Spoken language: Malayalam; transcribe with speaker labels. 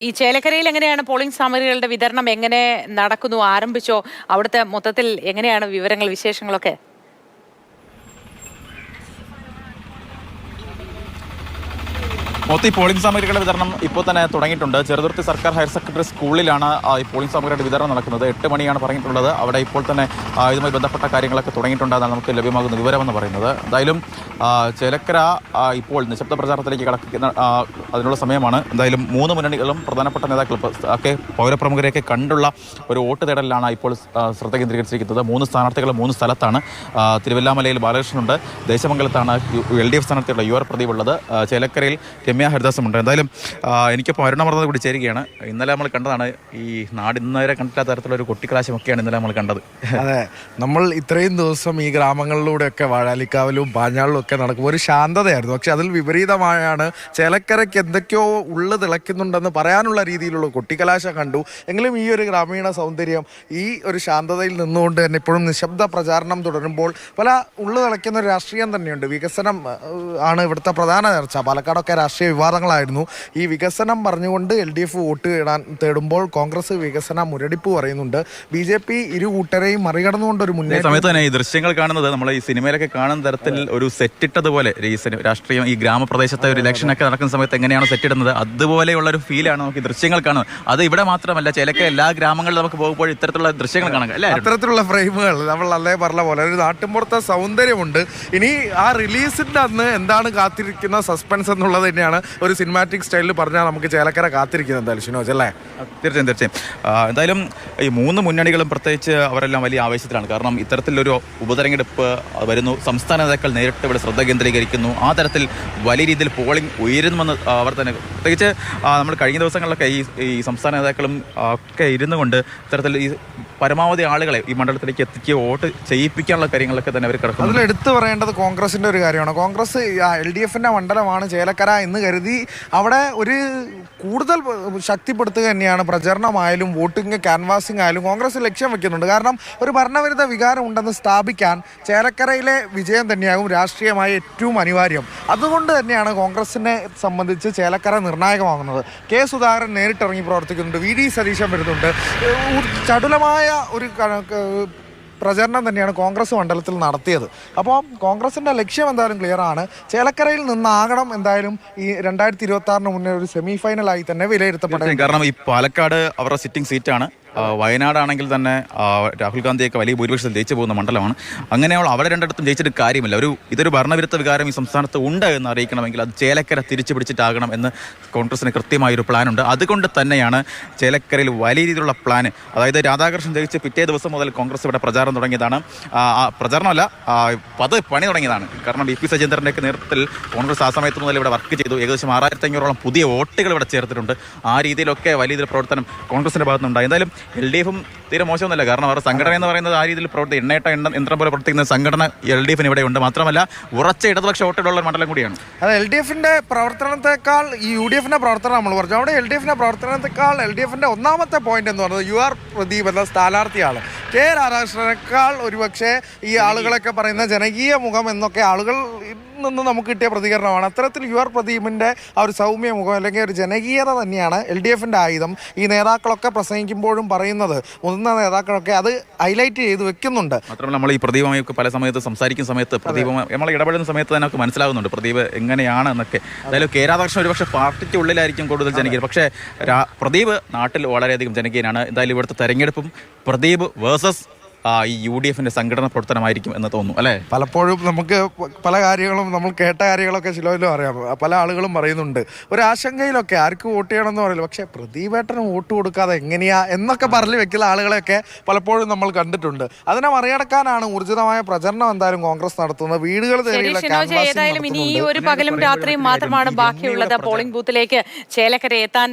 Speaker 1: ഈ ചേലക്കരയിൽ എങ്ങനെയാണ് പോളിംഗ് സാമഗ്രികളുടെ വിതരണം എങ്ങനെ നടക്കുന്നു? ആരംഭിച്ചോ? അവിടുത്തെ മൊത്തത്തിൽ എങ്ങനെയാണ് വിവരങ്ങൾ, വിശേഷങ്ങളൊക്കെ?
Speaker 2: മൊത്തം പോളിംഗ് സാമഗ്രികളുടെ വിതരണം ഇപ്പോൾ തന്നെ തുടങ്ങിയിട്ടുണ്ട്. ചെറുതുരുത്തി സർക്കാർ ഹയർ സെക്കൻഡറി സ്കൂളിലാണ് ഈ പോളിംഗ് സാമഗ്രിയുടെ വിതരണം നടക്കുന്നത്. 8 മണിയാണ് പറഞ്ഞിട്ടുള്ളത്. അവിടെ ഇപ്പോൾ തന്നെ ഇതുമായി ബന്ധപ്പെട്ട കാര്യങ്ങളൊക്കെ തുടങ്ങിയിട്ടുണ്ടെന്നാണ് നമുക്ക് ലഭ്യമാകുന്ന വിവരമെന്ന് പറയുന്നത്. എന്തായാലും ചേലക്കര ഇപ്പോൾ നിശബ്ദ പ്രചാരണത്തിലേക്ക് കടക്കുന്ന അതിനുള്ള സമയമാണ്. എന്തായാലും 3 മുന്നണികളും പ്രധാനപ്പെട്ട നേതാക്കൾ ഒക്കെ പൗരപ്രമുഖരെയൊക്കെ കണ്ടുള്ള ഒരു വോട്ട് തേടലിലാണ് ഇപ്പോൾ ശ്രദ്ധ കേന്ദ്രീകരിച്ചിരിക്കുന്നത്. 3 സ്ഥാനാർത്ഥികൾ 3 സ്ഥലത്താണ്. തിരുവല്ലാമലയിൽ ബാലകൃഷ്ണനുണ്ട്, ദേശമംഗലത്താണ് LDF സ്ഥാനാർത്ഥിയുള്ള UR പ്രദീപ് ഉള്ളത്, ചേലക്കരയിൽ രമ്യ ഹരിദാസുമുണ്ട്. എന്തായാലും എനിക്കിപ്പോൾ അരുണമർദ്ദം കൂടി ചേരുകയാണ്. ഇന്നലെ നമ്മൾ കണ്ടതാണ് ഈ നാട് ഇന്നുവരെ കണ്ടില്ലാത്ത തരത്തിലുള്ള ഒരു കൊട്ടിക്കലാശമൊക്കെയാണ് ഇന്നലെ നമ്മൾ കണ്ടത്.
Speaker 3: അതെ, നമ്മൾ ഇത്രയും ദിവസം ഈ ഗ്രാമങ്ങളിലൂടെയൊക്കെ വാഴാലിക്കാവിലും പാഞ്ഞാളിലും ഒക്കെ നടക്കുമ്പോൾ ഒരു ശാന്തതയായിരുന്നു. പക്ഷെ അതിൽ വിപരീതമായാണ് ചേലക്കരയ്ക്ക് എന്തൊക്കെയോ ഉള്ളു തിളയ്ക്കുന്നുണ്ടെന്ന് പറയാനുള്ള രീതിയിലുള്ള കൊട്ടിക്കലാശം കണ്ടു. എങ്കിലും ഈ ഒരു ഗ്രാമീണ സൗന്ദര്യം, ഈ ഒരു ശാന്തതയിൽ നിന്നുകൊണ്ട് തന്നെ ഇപ്പോഴും നിശബ്ദ പ്രചാരണം തുടരുമ്പോൾ പല ഉള്ളു തിളയ്ക്കുന്ന ഒരു രാഷ്ട്രീയം തന്നെയുണ്ട്. വികസനം ആണ് ഇവിടുത്തെ പ്രധാന ചർച്ച. പാലക്കാടൊക്കെ രാഷ്ട്രീയ വിവാദങ്ങളായിരുന്നു. ഈ വികസനം പറഞ്ഞുകൊണ്ട് LDF വോട്ട് തേടുമ്പോൾ കോൺഗ്രസ് വികസന മുരടിപ്പ് പറയുന്നുണ്ട്. BJP ഇരു കൂട്ടരെയും മറികടന്നുകൊണ്ട് ഒരു മുന്നേറ്റം.
Speaker 2: സമയത്ത് തന്നെ ഈ ദൃശ്യങ്ങൾ കാണുന്നത് നമ്മൾ ഈ സിനിമയിലൊക്കെ കാണുന്ന തരത്തിൽ ഒരു സെറ്റ് ഇട്ടതുപോലെ ഈ രാഷ്ട്രീയം ഈ ഗ്രാമപ്രദേശത്തെ ഒരു ഇലക്ഷനൊക്കെ നടക്കുന്ന സമയത്ത് എങ്ങനെയാണ് സെറ്റ് ഇടുന്നത് അതുപോലെയുള്ള ഒരു ഫീലാണ് നമുക്ക് ഈ ദൃശ്യങ്ങൾ കാണുന്നത്. അത് ഇവിടെ മാത്രമല്ല, ചിലക്ക് എല്ലാ ഗ്രാമങ്ങളിലും നമുക്ക് പോകുമ്പോൾ ഇത്തരത്തിലുള്ള ദൃശ്യങ്ങൾ കാണാം അല്ലേ?
Speaker 3: അത്തരത്തിലുള്ള ഫ്രെയിമുകൾ നമ്മൾ അല്ലേ പറഞ്ഞ പോലെ ഒരു നാട്ടിൻപുറത്തെ സൗന്ദര്യമുണ്ട്. ഇനി ആ റിലീസിന്റെ അന്ന് എന്താണ് കാത്തിരിക്കുന്ന സസ്പെൻസ് എന്നുള്ളത് തന്നെയാണ് ഒരു സിനിമാറ്റിക് സ്റ്റൈലിൽ പറഞ്ഞാൽ നമുക്ക് ചേലക്കര കാത്തിരിക്കുന്നത്. എന്തായാലും ഷിനോജ് അല്ലേ?
Speaker 2: തീർച്ചയായും. എന്തായാലും ഈ 3 മുന്നണികളും പ്രത്യേകിച്ച് അവരെല്ലാം വലിയ ആവേശത്തിലാണ്. കാരണം ഇത്തരത്തിലൊരു ഉപതെരഞ്ഞെടുപ്പ് വരുന്നു, സംസ്ഥാന നേതാക്കൾ നേരിട്ട് ഇവിടെ ശ്രദ്ധ കേന്ദ്രീകരിക്കുന്നു, ആ തരത്തിൽ വലിയ രീതിയിൽ പോളിംഗ് ഉയരുന്നുവെന്ന് അവർ തന്നെ പ്രത്യേകിച്ച് നമ്മൾ കഴിഞ്ഞ ദിവസങ്ങളിലൊക്കെ ഈ സംസ്ഥാന നേതാക്കളും ഒക്കെ ഇരുന്നു കൊണ്ട് ഇത്തരത്തിൽ ഈ പരമാവധി ആളുകളെ ഈ മണ്ഡലത്തിലേക്ക് എത്തിക്കുക, വോട്ട് ചെയ്യിപ്പിക്കാനുള്ള കാര്യങ്ങളൊക്കെ തന്നെ അവർ കിടക്കുന്നു.
Speaker 3: അതിൽ എടുത്തു പറയേണ്ടത് കോൺഗ്രസിന്റെ ഒരു കാര്യമാണ്. കോൺഗ്രസ് LDFന്റെ മണ്ഡലമാണ് ചേലക്കര എന്ന് കരുതി അവിടെ ഒരു കൂടുതൽ ശക്തിപ്പെടുത്തുക തന്നെയാണ്. പ്രചരണമായാലും വോട്ടിംഗ് ക്യാൻവാസിംഗ് ആയാലും കോൺഗ്രസ് ലക്ഷ്യം വെക്കുന്നുണ്ട്. കാരണം ഒരു ഭരണവിരുദ്ധ വികാരം ഉണ്ടെന്ന് സ്ഥാപിക്കാൻ ചേലക്കരയിലെ വിജയം തന്നെയാകും രാഷ്ട്രീയമായി ഏറ്റവും അനിവാര്യം. അതുകൊണ്ട് തന്നെയാണ് കോൺഗ്രസിനെ സംബന്ധിച്ച് ചേലക്കര നിർണായകമാകുന്നത്. K. സുധാകരൻ നേരിട്ടിറങ്ങി പ്രവർത്തിക്കുന്നുണ്ട്, VD സതീശൻ വരുന്നുണ്ട്. ചടുലമായ ഒരു പ്രചരണം തന്നെയാണ് കോൺഗ്രസ് മണ്ഡലത്തിൽ നടത്തിയത്. അപ്പോൾ കോൺഗ്രസിൻ്റെ ലക്ഷ്യം എന്തായാലും ക്ലിയർ ആണ്. ചേലക്കരയിൽ നിന്നാകണം എന്തായാലും ഈ 2026 മുന്നേ ഒരു സെമി ഫൈനലായി തന്നെ വിലയിരുത്തപ്പെടും.
Speaker 2: കാരണം ഈ പാലക്കാട് അവരുടെ സിറ്റിംഗ് സീറ്റാണ്. വയനാടാണെങ്കിൽ തന്നെ രാഹുൽ ഗാന്ധിയൊക്കെ വലിയ ഭൂരിപക്ഷത്തിൽ ജയിച്ചു പോകുന്ന മണ്ഡലമാണ്. അങ്ങനെയുള്ള അവിടെ രണ്ടിടത്തും ജയിച്ചിട്ട് കാര്യമില്ല. ഇതൊരു ഭരണവിരുദ്ധ വികാരം ഈ സംസ്ഥാനത്ത് ഉണ്ട് എന്ന് അറിയിക്കണമെങ്കിൽ അത് ചേലക്കര തിരിച്ചു പിടിച്ചിട്ടാകണം എന്ന് കോൺഗ്രസിന് കൃത്യമായൊരു പ്ലാനുണ്ട്. അതുകൊണ്ട് തന്നെയാണ് ചേലക്കരയിൽ വലിയ രീതിയിലുള്ള പ്ലാന്. അതായത് രാധാകൃഷ്ണൻ ജയിച്ച് പിറ്റേ ദിവസം മുതൽ കോൺഗ്രസ് ഇവിടെ പ്രചാരണം തുടങ്ങിയതാണ്. പ്രചാരണമല്ല, പണി തുടങ്ങിയതാണ്. കാരണം BP സജീന്ദ്രൻ്റെയൊക്കെ നേതൃത്വത്തിൽ കോൺഗ്രസ് ആ സമയത്ത് മുതൽ ഇവിടെ വർക്ക് ചെയ്തു. ഏകദേശം 6500ഓളം പുതിയ വോട്ടുകൾ ഇവിടെ ചേർത്തിട്ടുണ്ട്. ആ രീതിയിലൊക്കെ വലിയ രീതിയിൽ പ്രവർത്തനം കോൺഗ്രസിൻ്റെ ഭാഗത്തുനിന്നുണ്ടായി. എന്തായാലും LDFും തീരെ മോശമൊന്നുമല്ല. കാരണം അവരുടെ സംഘടന എന്ന് പറയുന്നത് ആ രീതിയിൽ യന്ത്രം പോലെ പ്രവർത്തിക്കുന്ന സംഘടന LDFിന് ഇവിടെ ഉണ്ട്. മാത്രമല്ല ഉറച്ച ഇടതുപക്ഷ വോട്ടുകളുള്ള മണ്ഡലം കൂടിയാണ്.
Speaker 3: അത് LDFിന്റെ പ്രവർത്തനത്തെക്കാൾ ഈ UDFിന്റെ പ്രവർത്തനം നമ്മൾ പറഞ്ഞു. അവിടെ LDFിന്റെ പ്രവർത്തനത്തെക്കാൾ LDFിന്റെ ഒന്നാമത്തെ പോയിന്റ് എന്ന് പറയുന്നത് UR പ്രദീപ് എന്ന സ്ഥാനാർത്ഥിയാണ്. K. രാധാകൃഷ്ണനേക്കാൾ ഒരുപക്ഷെ ഈ ആളുകളൊക്കെ പറയുന്ന ജനകീയ മുഖം എന്നൊക്കെ ആളുകൾ നിന്ന് നമുക്ക് കിട്ടിയ പ്രതികരണമാണ്. അത്തരത്തിൽ UR പ്രദീപിൻ്റെ ആ ഒരു സൗമ്യ മുഖം അല്ലെങ്കിൽ ഒരു ജനകീയത തന്നെയാണ് LDFിൻ്റെ ആയുധം. ഈ നേതാക്കളൊക്കെ പ്രസംഗിക്കുമ്പോഴും പറയുന്നത്, മുതിർന്ന നേതാക്കളൊക്കെ അത് ഹൈലൈറ്റ് ചെയ്ത് വെക്കുന്നുണ്ട്.
Speaker 2: മാത്രമല്ല നമ്മൾ ഈ പ്രദീപമായൊക്കെ പല സമയത്ത് സംസാരിക്കുന്ന സമയത്ത് നമ്മൾ ഇടപെടുന്ന സമയത്ത് തന്നെ നമുക്ക് മനസ്സിലാകുന്നുണ്ട് പ്രദീപ് എങ്ങനെയാണ് എന്നൊക്കെ. അതായത് K. രാധാകൃഷ്ണൻ ഒരുപക്ഷെ പാർട്ടിക്ക് ഉള്ളിലായിരിക്കും കൂടുതൽ ജനകീയൻ, പക്ഷേ പ്രദീപ് നാട്ടിൽ വളരെയധികം ജനകീയനാണ്. എന്തായാലും ഇവിടുത്തെ തെരഞ്ഞെടുപ്പും പ്രദീപ് വേഴ്സസ് ഈ UDFിന്റെ സംഘടന പ്രവർത്തനമായിരിക്കും എന്ന് തോന്നുന്നു അല്ലേ?
Speaker 3: പലപ്പോഴും നമുക്ക് പല കാര്യങ്ങളും നമ്മൾ കേട്ട കാര്യങ്ങളൊക്കെ ചിലവിലും അറിയാം. പല ആളുകളും പറയുന്നുണ്ട് ഒരു ആശങ്കയിലൊക്കെ ആർക്ക് വോട്ട് ചെയ്യണമെന്ന് പറയില്ല, പക്ഷേ പ്രദീപേട്ടന് വോട്ട് കൊടുക്കാതെ എങ്ങനെയാ എന്നൊക്കെ പറഞ്ഞു വെക്കുന്ന ആളുകളെയൊക്കെ പലപ്പോഴും നമ്മൾ കണ്ടിട്ടുണ്ട്. അതിനെ മറികടക്കാനാണ് ഊർജിതമായ പ്രചരണം എന്തായാലും കോൺഗ്രസ് നടത്തുന്നത്. വീടുകൾ
Speaker 1: ഏതായാലും ഇനി ഈ ഒരു പകലും രാത്രിയും മാത്രമാണ് ബാക്കിയുള്ളത് പോളിംഗ് ബൂത്തിലേക്ക് ചേലക്കര എത്താൻ.